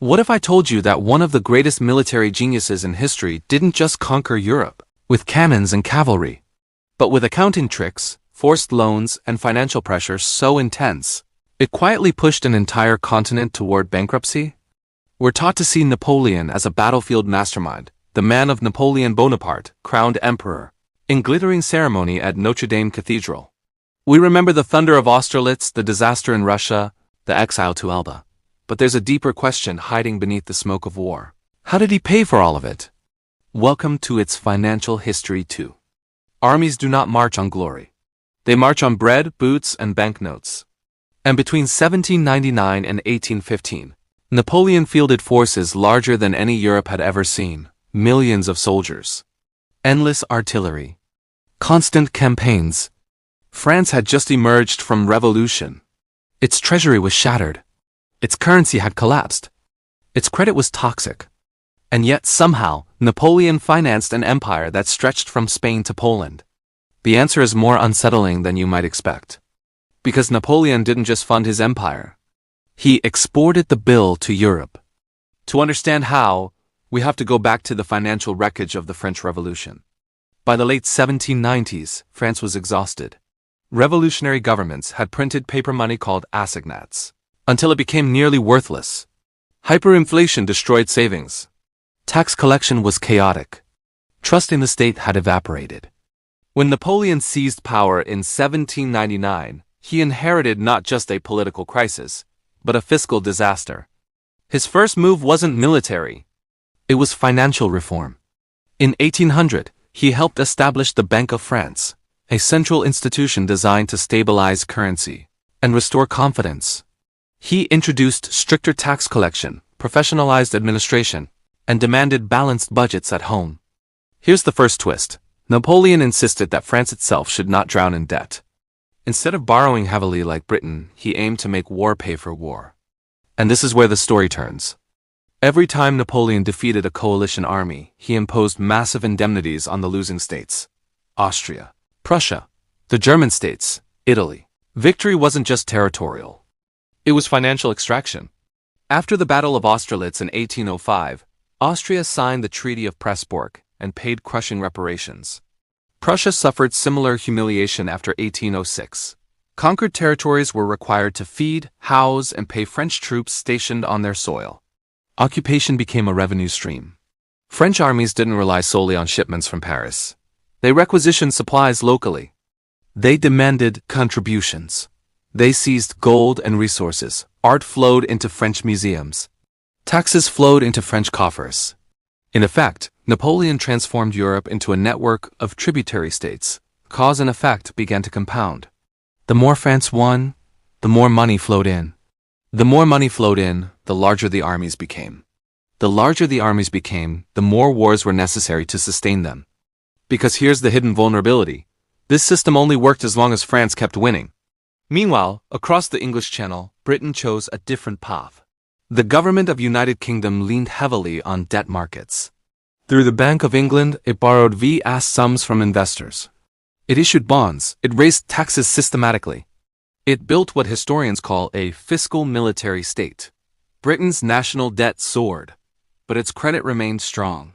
What if I told you that one of the greatest military geniuses in history didn't just conquer Europe with cannons and cavalry, but with accounting tricks, forced loans, and financial pressure so intense, it quietly pushed an entire continent toward bankruptcy? We're taught to see Napoleon as a battlefield mastermind, the man of Napoleon Bonaparte, crowned emperor, in glittering ceremony at Notre Dame Cathedral. We remember the thunder of Austerlitz, the disaster in Russia, the exile to Elba. But there's a deeper question hiding beneath the smoke of war. How did he pay for all of it? Welcome to its financial history too. Armies do not march on glory. They march on bread, boots, and banknotes. And between 1799 and 1815, Napoleon fielded forces larger than any Europe had ever seen, millions of soldiers, endless artillery, constant campaigns. France had just emerged from revolution. Its treasury was shattered. Its currency had collapsed. Its credit was toxic. And yet somehow, Napoleon financed an empire that stretched from Spain to Poland. The answer is more unsettling than you might expect. Because Napoleon didn't just fund his empire. He exported the bill to Europe. To understand how, we have to go back to the financial wreckage of the French Revolution. By the late 1790s, France was exhausted. Revolutionary governments had printed paper money called assignats, until it became nearly worthless. Hyperinflation destroyed savings. Tax collection was chaotic. Trust in the state had evaporated. When Napoleon seized power in 1799, he inherited not just a political crisis, but a fiscal disaster. His first move wasn't military. It was financial reform. In 1800, he helped establish the Bank of France, a central institution designed to stabilize currency and restore confidence. He introduced stricter tax collection, professionalized administration, and demanded balanced budgets at home. Here's the first twist. Napoleon insisted that France itself should not drown in debt. Instead of borrowing heavily like Britain, he aimed to make war pay for war. And this is where the story turns. Every time Napoleon defeated a coalition army, he imposed massive indemnities on the losing states. Austria, Prussia, the German states, Italy. Victory wasn't just territorial. It was financial extraction. After the Battle of Austerlitz in 1805, Austria signed the Treaty of Pressburg and paid crushing reparations. Prussia suffered similar humiliation after 1806. Conquered territories were required to feed, house, and pay French troops stationed on their soil. Occupation became a revenue stream. French armies didn't rely solely on shipments from Paris. They requisitioned supplies locally. They demanded contributions. They seized gold and resources. Art flowed into French museums. Taxes flowed into French coffers. In effect, Napoleon transformed Europe into a network of tributary states. Cause and effect began to compound. The more France won, the more money flowed in. The more money flowed in, the larger the armies became. The larger the armies became, the more wars were necessary to sustain them. Because here's the hidden vulnerability. This system only worked as long as France kept winning. Meanwhile, across the English Channel, Britain chose a different path. The government of United Kingdom leaned heavily on debt markets. Through the Bank of England, it borrowed vast sums from investors. It issued bonds. It raised taxes systematically. It built what historians call a fiscal military state. Britain's national debt soared, but its credit remained strong.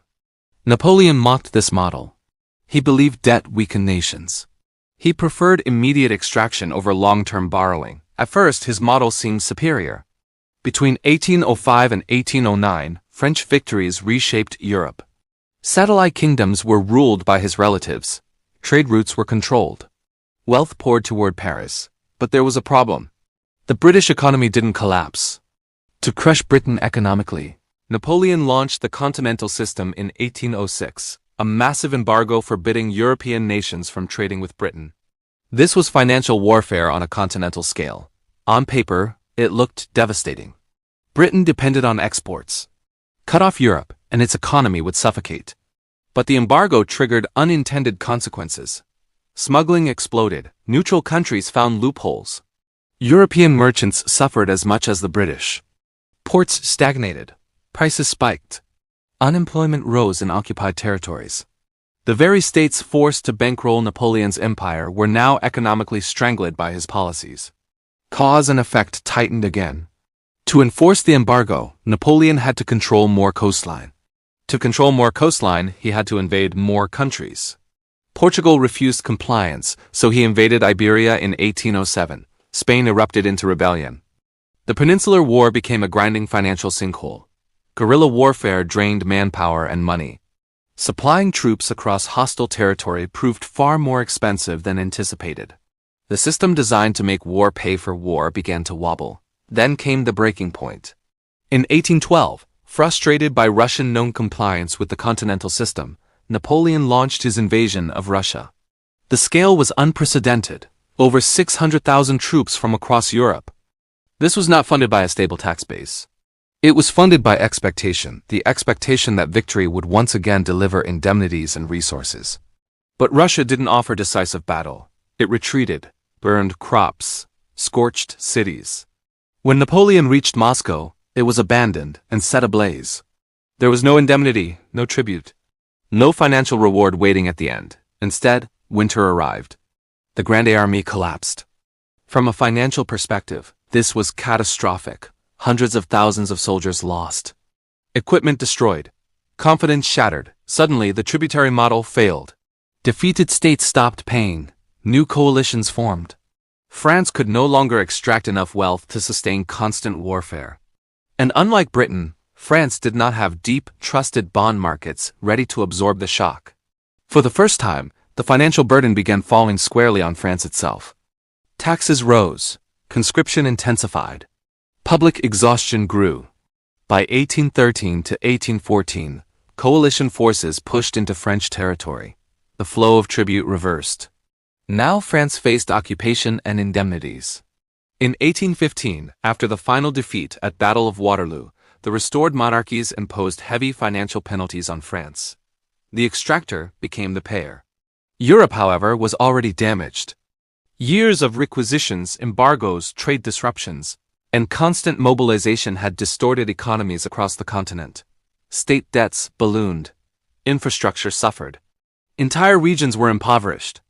Napoleon mocked this model. He believed debt weakened nations. He preferred immediate extraction over long-term borrowing. At first, his model seemed superior. Between 1805 and 1809, French victories reshaped Europe. Satellite kingdoms were ruled by his relatives. Trade routes were controlled. Wealth poured toward Paris. But there was a problem. The British economy didn't collapse. To crush Britain economically, Napoleon launched the Continental System in 1806, a massive embargo forbidding European nations from trading with Britain. This was financial warfare on a continental scale. On paper, it looked devastating. Britain depended on exports. Cut off Europe, and its economy would suffocate. But the embargo triggered unintended consequences. Smuggling exploded. Neutral countries found loopholes. European merchants suffered as much as the British. Ports stagnated. Prices spiked. Unemployment rose in occupied territories. The very states forced to bankroll Napoleon's empire were now economically strangled by his policies. Cause and effect tightened again. To enforce the embargo, Napoleon had to control more coastline. To control more coastline, he had to invade more countries. Portugal refused compliance, so he invaded Iberia in 1807. Spain erupted into rebellion. The Peninsular War became a grinding financial sinkhole. Guerrilla warfare drained manpower and money. Supplying troops across hostile territory proved far more expensive than anticipated. The system designed to make war pay for war began to wobble. Then came the breaking point. In 1812, frustrated by Russian non-compliance with the Continental System, Napoleon launched his invasion of Russia. The scale was unprecedented, over 600,000 troops from across Europe. This was not funded by a stable tax base. It was funded by expectation, the expectation that victory would once again deliver indemnities and resources. But Russia didn't offer decisive battle. It retreated, burned crops, scorched cities. When Napoleon reached Moscow, it was abandoned and set ablaze. There was no indemnity, no tribute, no financial reward waiting at the end. Instead, winter arrived. The Grande Armée collapsed. From a financial perspective, this was catastrophic. Hundreds of thousands of soldiers lost. Equipment destroyed. Confidence shattered. Suddenly, the tributary model failed. Defeated states stopped paying. New coalitions formed. France could no longer extract enough wealth to sustain constant warfare. And unlike Britain, France did not have deep, trusted bond markets ready to absorb the shock. For the first time, the financial burden began falling squarely on France itself. Taxes rose. Conscription intensified. Public exhaustion grew. By 1813 to 1814, coalition forces pushed into French territory. The flow of tribute reversed. Now France faced occupation and indemnities. In 1815, after the final defeat at Battle of Waterloo, the restored monarchies imposed heavy financial penalties on France. The extractor became the payer. Europe, however, was already damaged. Years of requisitions, embargoes, trade disruptions, and constant mobilization had distorted economies across the continent. State debts ballooned. Infrastructure suffered. Entire regions were impoverished.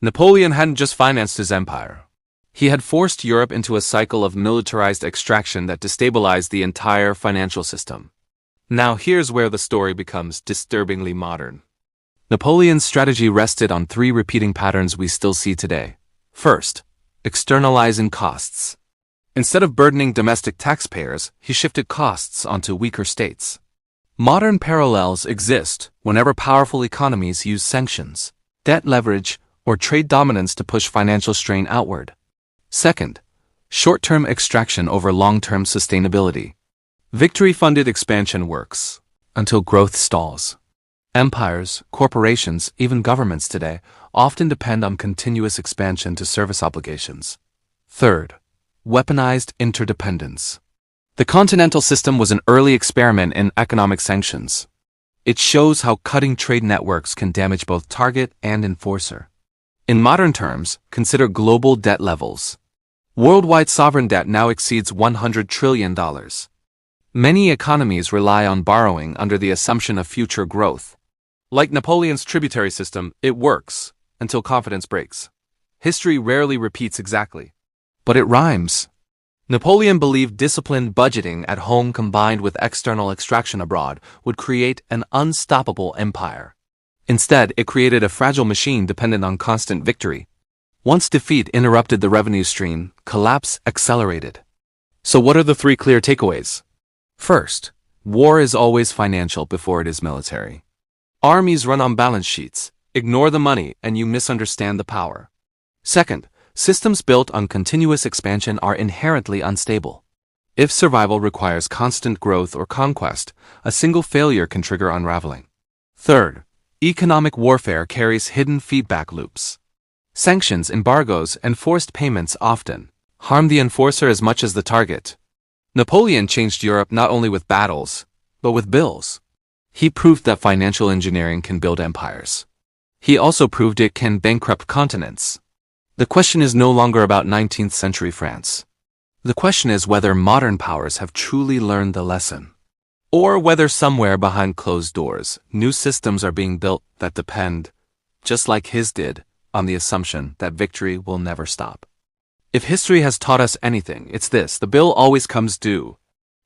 Napoleon hadn't just financed his empire. He had forced Europe into a cycle of militarized extraction that destabilized the entire financial system. Now here's where the story becomes disturbingly modern. Napoleon's strategy rested on three repeating patterns we still see today. First, externalizing costs. Instead of burdening domestic taxpayers, he shifted costs onto weaker states. Modern parallels exist whenever powerful economies use sanctions, debt leverage, or trade dominance to push financial strain outward. Second, short-term extraction over long-term sustainability. Victory-funded expansion works until growth stalls. Empires, corporations, even governments today often depend on continuous expansion to service obligations. Third, weaponized interdependence. The Continental System was an early experiment in economic sanctions. It shows how cutting trade networks can damage both target and enforcer. In modern terms, consider global debt levels. Worldwide sovereign debt now exceeds $100 trillion. Many economies rely on borrowing under the assumption of future growth. Like Napoleon's tributary system, it works until confidence breaks. History rarely repeats exactly, but it rhymes. Napoleon believed disciplined budgeting at home combined with external extraction abroad would create an unstoppable empire. Instead, it created a fragile machine dependent on constant victory. Once defeat interrupted the revenue stream, collapse accelerated. So what are the three clear takeaways? First, war is always financial before it is military. Armies run on balance sheets. Ignore the money and you misunderstand the power. Second, systems built on continuous expansion are inherently unstable. If survival requires constant growth or conquest, a single failure can trigger unraveling. Third, economic warfare carries hidden feedback loops. Sanctions, embargoes, and forced payments often harm the enforcer as much as the target. Napoleon changed Europe not only with battles, but with bills. He proved that financial engineering can build empires. He also proved it can bankrupt continents. The question is no longer about 19th century France. The question is whether modern powers have truly learned the lesson. Or whether somewhere behind closed doors, new systems are being built that depend, just like his did, on the assumption that victory will never stop. If history has taught us anything, it's this: the bill always comes due,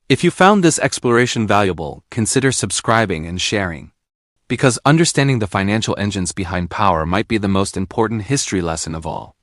If you found this exploration valuable, consider subscribing and sharing. Because understanding the financial engines behind power might be the most important history lesson of all.